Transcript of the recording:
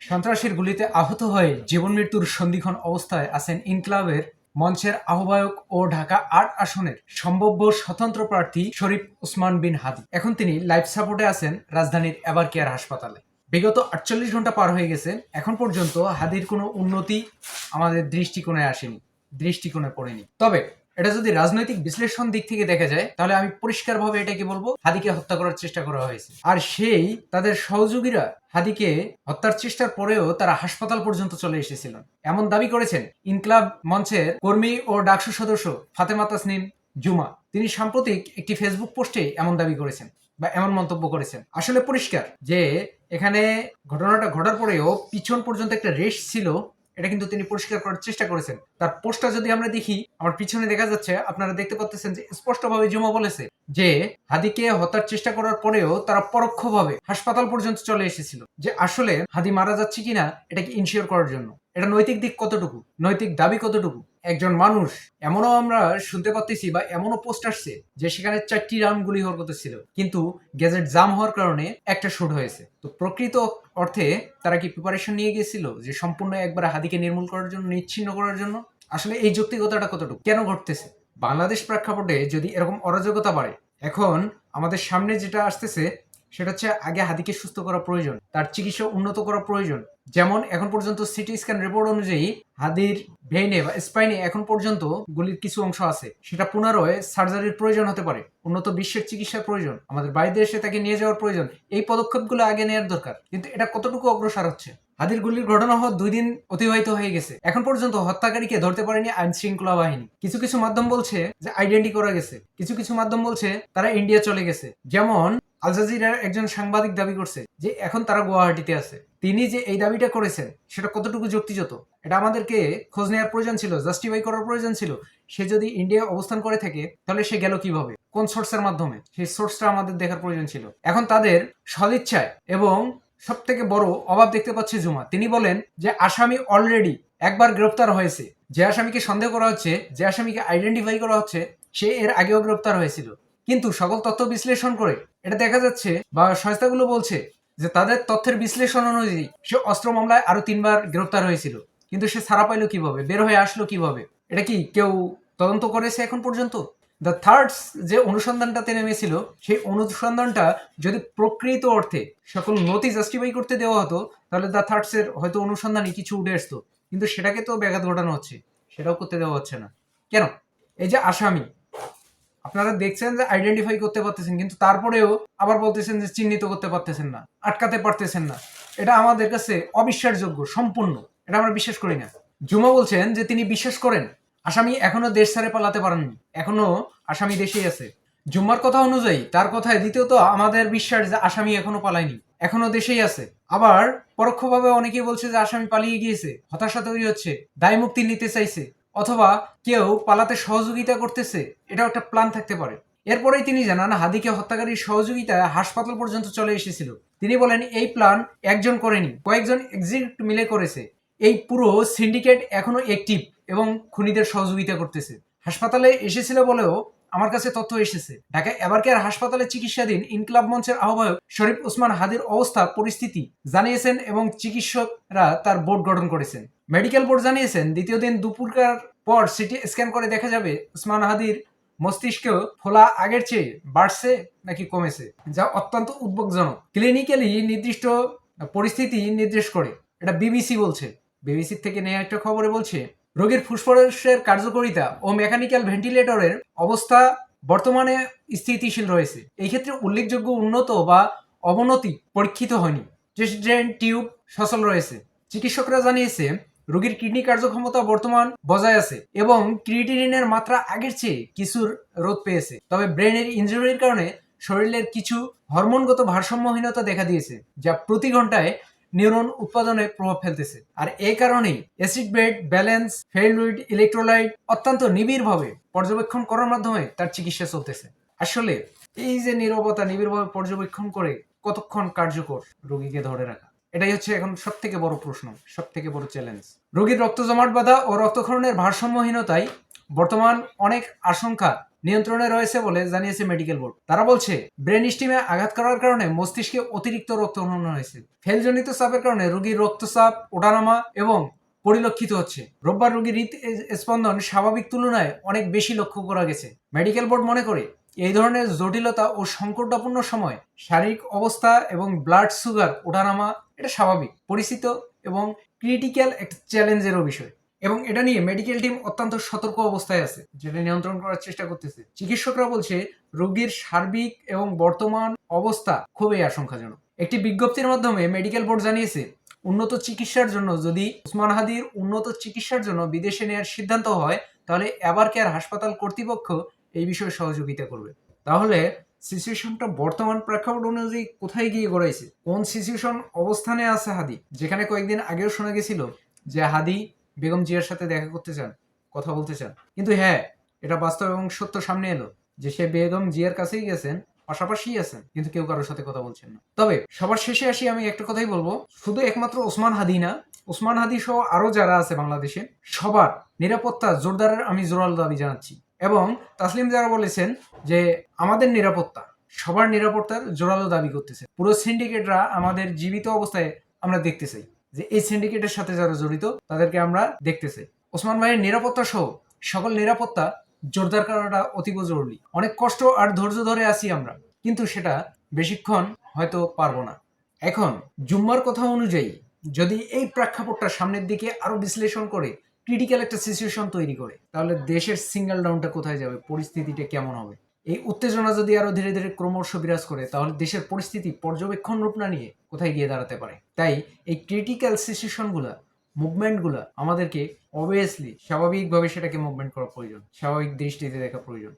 সন্ত্রাসীর গুলিতে আহত হয়ে জীবন মৃত্যুর সন্দিক্ষণ অবস্থায় আছেন ইনক্লাবের মঞ্চের আহ্বায়ক ও ঢাকা ৮ আসনের সম্ভাব্য স্বতন্ত্র প্রার্থী শরীফ ওসমান বিন হাদি। এখন তিনি লাইফ সাপোর্টে আছেন রাজধানীর এভার কেয়ার হাসপাতালে। বিগত ৪৮ ঘন্টা পার হয়ে গেছে, এখন পর্যন্ত হাদির কোনো উন্নতি আমাদের দৃষ্টিকোণে আসেনি, দৃষ্টিকোণে পড়েনি। তবে এটা যদি রাজনৈতিক বিশ্লেষণ দিক থেকে দেখা যায়, তাহলে আমি পরিষ্কারভাবে এটাকে বলবো, হাদিকে হত্যা করার চেষ্টা করা হয়েছে। আর সেই তাদের সহযোগীরা হাদিকে হত্যার চেষ্টার পরেও তারা হাসপাতাল পর্যন্ত চলে এসেছিলেন, এমন দাবি করেছেন ইনকলাব মঞ্চের কর্মী ও ডাকসু সদস্য ফাতেমা তাসনিম জুমা। তিনি সাম্প্রতিক একটি ফেসবুক পোস্টে এমন দাবি করেছেন বা এমন মন্তব্য করেছেন। আসলে পরিষ্কার যে এখানে ঘটনাটা ঘটার পরেও পিছন পর্যন্ত একটা রেশ ছিল, এটা কিন্তু তিনি পরিষ্কার করার চেষ্টা করেছেন। তার পোস্টটা যদি আমরা দেখি, আমার পিছনে দেখা যাচ্ছে, আপনারা দেখতে পাচ্ছেন যে স্পষ্টভাবে জুমা বলেছে যে হাদিকে হত্যার চেষ্টা করার পরেও তারা পরোক্ষভাবে হাসপাতাল পর্যন্ত চলে এসেছিল, যে আসলে হাদি মারা যাচ্ছে কিনা এটাকে ইনশিওর করার জন্য। এটা নৈতিক দিক কতটুকু, নৈতিক দাবি কতটুকু। একজন মানুষ, এমনও আমরা শুনতে পাচ্ছি বা এমনও পোস্ট আসছে যে সেখানে 4টি রাউন্ড গুলি হওয়ার কথা ছিল, কিন্তু গ্যাজেট জাম হওয়ার কারণে একটা শুট হয়েছে। তো প্রকৃত অর্থে তারা কি প্রিপারেশন নিয়ে গিয়েছিল যে সম্পূর্ণ একবার হাদিকে নির্মূল করার জন্য, নিচ্ছিন্ন করার জন্য? আসলে এই যৌক্তিকতাটা কতটুকু, কেন ঘটতেছে? বাংলাদেশ প্রেক্ষাপটে যদি এরকম অরাজকতা বাড়ে, এখন আমাদের সামনে যেটা আসতেছে সেটা হচ্ছে আগে হাদিকে সুস্থ করা প্রয়োজন, তার চিকিৎসা উন্নত করা প্রয়োজন। যেমন এখন পর্যন্ত সিটি স্ক্যান রিপোর্ট অনুযায়ী হাদির ভেইনে বা স্পাইনে এখন পর্যন্ত গুলির কিছু অংশ আছে, সেটা পুনরায় সার্জারির প্রয়োজন হতে পারে, উন্নত বিশ্বের চিকিৎসার প্রয়োজন, আমাদের বাইরে দেশে তাকে নিয়ে যাওয়ার প্রয়োজন। এই পদক্ষেপগুলো আগে নেওয়ার দরকার, কিন্তু এটা কতটুকু অগ্রসর হচ্ছে? হাদির গুলির ঘটনা হওয়ার 2 দিন অতিবাহিত হয়ে গেছে, এখন পর্যন্ত হত্যাকারীকে ধরতে পারেনি আইন শৃঙ্খলা বাহিনী। কিছু কিছু মাধ্যম বলছে যে আইডেন্টি করা গেছে, কিছু কিছু মাধ্যম বলছে তারা ইন্ডিয়া চলে গেছে। যেমন আল জাজিরার একজন সাংবাদিক দাবি করছে যে এখন তারা গুয়াহাটিতে আছে। তিনি যে এই দাবিটা করেছেন সেটা কতটুকু যুক্তিযুক্ত, এটা আমাদেরকে খোঁজ নেওয়ার প্রয়োজন ছিল, জাস্টিফাই করার প্রয়োজন ছিল। সে যদি ইন্ডিয়া অবস্থান করে থাকে, তাহলে সে গেল কিভাবে, কোন সোর্সের মাধ্যমে, সেই সোর্সটা আমাদের দেখার প্রয়োজন ছিল। এখন তাদের সদিচ্ছায় এবং সব থেকে বড় অভাব দেখতে পাচ্ছে জুমা। তিনি বলেন যে আসামি অলরেডি একবার গ্রেপ্তার হয়েছে, যে আসামিকে সন্দেহ করা হচ্ছে, যে আসামিকে আইডেন্টিফাই করা হচ্ছে, সে এর আগেও গ্রেপ্তার হয়েছিল। কিন্তু সকল তথ্য বিশ্লেষণ করে এটা দেখা যাচ্ছে বা সংস্থাগুলো বলছে যে তাদের তথ্যের বিশ্লেষণ অনুযায়ী সে অস্ত্র মামলায় আরো 3বার গ্রেপ্তার হয়েছিল, কিন্তু সে ছাড়া পাইলো কিভাবে, বের হয়ে আসলো কিভাবে? এটা কি কেউ তদন্ত করেছে এখন পর্যন্ত? দ্য থার্ডস যে অনুসন্ধানটাতে নেমেছিল, সেই অনুসন্ধানটা যদি প্রকৃত অর্থে সকল নথি জাস্টিফাই করতে দেওয়া হতো, তাহলে দ্য থার্ডস এর হয়তো অনুসন্ধানে কিছু উঠে আসতো, কিন্তু সেটাকে তো ব্যাঘাত ঘটানো হচ্ছে, সেটাও করতে দেওয়া হচ্ছে না। কেন? এই যে আসামি আপনারা দেখছেন যে আইডেন্টিফাই করতে পারতেছেন, কিন্তু তারপরেও আবার বলতেছেন যে চিহ্নিত করতে পারতেছেন না, আটকাতে পারতেছেন না। এটা আমাদের কাছে অবিশ্বাসযোগ্য সম্পূর্ণ, এটা আমরা বিশ্বাস করি না। জুমা বলছেন যে তিনি বিশ্বাস করেন আসামি এখনো দেশ ছেড়ে পালাতে পারেননি, এখনো আসামি দেশেই আছে। জুম্মার কথা অনুযায়ী, তার কথায় দ্বিতীয়ত আমাদের বিশ্বাস যে আসামি এখনো পালায়নি, এখনো দেশেই আছে। আবার পরোক্ষভাবে অনেকেই বলছে যে আসামি পালিয়ে গিয়েছে, হতাশা তৈরি হচ্ছে, দায় মুক্তি নিতে চাইছে, অথবা কেউ পালাতে সহযোগিতা করতেছে, এটাও একটা প্ল্যান থাকতে পারে। এরপরেই তিনি জানান হাদিকে হত্যাকারীর সহযোগিতায় হাসপাতাল পর্যন্ত চলে এসেছিল। তিনি বলেন এই প্ল্যান একজন করেনি, কয়েকজন এক্সিট মিলে করেছে। এই পুরো সিন্ডিকেট এখনো অ্যাক্টিভ এবং খুনিদের সহযোগিতা করতেছে। হাসপাতালে এসেছিল বলেও আমার কাছে তথ্য এসেছে, ঢাকা এভার কেয়ার হাসপাতালে চিকিৎসাধীন ইনকলাব মঞ্চের আহ্বায়ক শরীফ ওসমান হাদির অবস্থা পরিস্থিতি জানিয়েছেন এবং চিকিৎসকরা তার বোর্ড গঠন করেছেন। মেডিকেল বোর্ড জানিয়েছেন দ্বিতীয় দিন দুপুরকার পর সিটি স্ক্যান করে দেখা যাবে ওসমান হাদির মস্তিষ্কেও ফোলা আগের চেয়ে বাড়ছে নাকি কমেছে, যা অত্যন্ত উদ্বেগজনক। ক্লিনিক্যালি নির্দিষ্ট পরিস্থিতি নির্দেশ করে, এটা বিবিসি বলছে। বিবিসির থেকে নেওয়া একটা খবরে বলছে রোগীর ফুসফুসের কার্যকারিতা ও মেকানিক্যাল ভেন্টিলেটরের অবস্থা বর্তমানে স্থিতিশীল রয়েছে। এই ক্ষেত্রে উল্লেখযোগ্য উন্নত বা অবনতি পরীক্ষিত হয়নি। চেস্ট ড্রেন টিউব সচল রয়েছে। চিকিৎসকরা জানিয়েছে রোগীর কিডনি কার্যক্ষমতা বর্তমান বজায় আছে এবং ক্রিয়েটিনিনের মাত্রা আগের চেয়ে কিছুর রোধ পেয়েছে। তবে ব্রেনের ইনজুরির কারণে শরীরের কিছু হরমোনগত ভারসাম্যহীনতা দেখা দিয়েছে, যা প্রতি ঘন্টায় নিউরন উৎপাদনে প্রভাব ফেলতেছে। আর এই কারণেই acid bed balance, fluid, electrolyte অত্যন্ত নিবিড়ভাবে পর্যবেক্ষণ করার মাধ্যমে তার চিকিৎসা চলতেছে। আসলে এই যে নীরবতা, নিবিড়ভাবে পর্যবেক্ষণ করে কতক্ষণ কার্যকর রোগীকে ধরে রাখা, এটাই হচ্ছে এখন সব থেকে বড় প্রশ্ন, সব থেকে বড় চ্যালেঞ্জ। রোগীর রক্ত জমাট বাঁধা ও রক্তক্ষরণের ভারসাম্যহীনতায় বর্তমান অনেক আশঙ্কা নিয়ন্ত্রণে রয়েছে বলে জানিয়েছে মেডিকেল বোর্ড। তারা বলছে ব্রেন স্টিমে আঘাত করার কারণে মস্তিষ্কে অতিরিক্ত রক্ত অনুমান হয়েছে। ফেলজনিত চাপের কারণে রোগীর রক্তচাপ ওঠানামা এবং পরিলক্ষিত হচ্ছে। রোববার রোগীর হৃদস্পন্দন স্বাভাবিক তুলনায় অনেক বেশি লক্ষ্য করা গেছে। মেডিকেল বোর্ড মনে করে এই ধরনের জটিলতা ও সংকটাপন্ন সময় শারীরিক অবস্থা এবং ব্লাড সুগার ওঠানামা এটা স্বাভাবিক, পরিচিত এবং ক্রিটিক্যাল একটা চ্যালেঞ্জেরও বিষয়। এবং এটা নিয়ে মেডিকেল টিম অত্যন্ত সতর্ক অবস্থায় আছে, যেটা নিয়ন্ত্রণ করার চেষ্টা করতেছে। চিকিৎসকরা বলছে রোগীর সার্বিক এবং বর্তমান অবস্থা খুবই আশঙ্কাজনক। একটি বিজ্ঞপ্তির মাধ্যমে মেডিকেল বোর্ড জানিয়েছে উন্নত চিকিৎসার জন্য যদি ওসমান হাদির উন্নত চিকিৎসার জন্য বিদেশে নেওয়ার সিদ্ধান্ত হয় তাহলে এভার কেয়ার হাসপাতাল কর্তৃপক্ষ এই বিষয়ে সহযোগিতা করবে। তাহলে সিচুয়েশনটা বর্তমান প্রেক্ষাপট অনুযায়ী কোথায় গিয়ে গড়াইছে, কোন সিচুয়েশন অবস্থানে আছে হাদি, যেখানে কয়েকদিন আগেও শোনা গেছিল যে হাদি বেগম জিয়ার সাথে দেখা করতে চান, কথা বলতে চান, কিন্তু হ্যাঁ এটা বাস্তব এবং সত্য সামনে এলো যে সে বেগম জিয়ার কাছেই গেছেন, পাশাপাশি আছেন, কিন্তু কেউ কারোর সাথে কথা বলছেন না। তবে সবার শেষে আসি আমি একটা কথাই বলবো, শুধু একমাত্র ওসমান হাদি না, ওসমান হাদি সহ আরো যারা আছে বাংলাদেশে সবার নিরাপত্তা জোরদারের আমি জোরালো দাবি জানাচ্ছি। এবং তাসলিম যারা বলেছেন যে আমাদের নিরাপত্তা, সবার নিরাপত্তার জোরালো দাবি করতেছে। পুরো সিন্ডিকেটরা আমাদের জীবিত অবস্থায় আমরা দেখতে চাই, যে এই সিন্ডিকেটের সাথে যারা জড়িত তাদেরকে আমরা দেখতে চাই। ওসমান ভাইয়ের নিরাপত্তা সহ সকল নিরাপত্তা জোরদার করাটা অতীব জরুরি। অনেক কষ্ট আর ধৈর্য ধরে আছি আমরা, কিন্তু সেটা বেশিক্ষণ হয়তো পারবো না। এখন জুম্মার কথা অনুযায়ী যদি এই প্রেক্ষাপটটা সামনের দিকে আরো বিশ্লেষণ করে ক্রিটিক্যাল একটা সিচুয়েশন তৈরি করে, তাহলে দেশের সিঙ্গেল ডাউনটা কোথায় যাবে, পরিস্থিতিটা কেমন হবে। এই উত্তেজনা যদি আরো ধীরে ধীরে ক্রমশ বিরাজ করে, তাহলে দেশের পরিস্থিতি পর্যবেক্ষণ রূপ না নিয়ে কোথায় গিয়ে দাঁড়াতে পারে। তাই এই ক্রিটিক্যাল সিচুয়েশনগুলা, মুভমেন্টগুলা আমাদেরকে অবভিয়াসলি স্বাভাবিকভাবে সেটাকে মুভমেন্ট করা প্রয়োজন, স্বাভাবিক দৃষ্টিতে দেখা প্রয়োজন।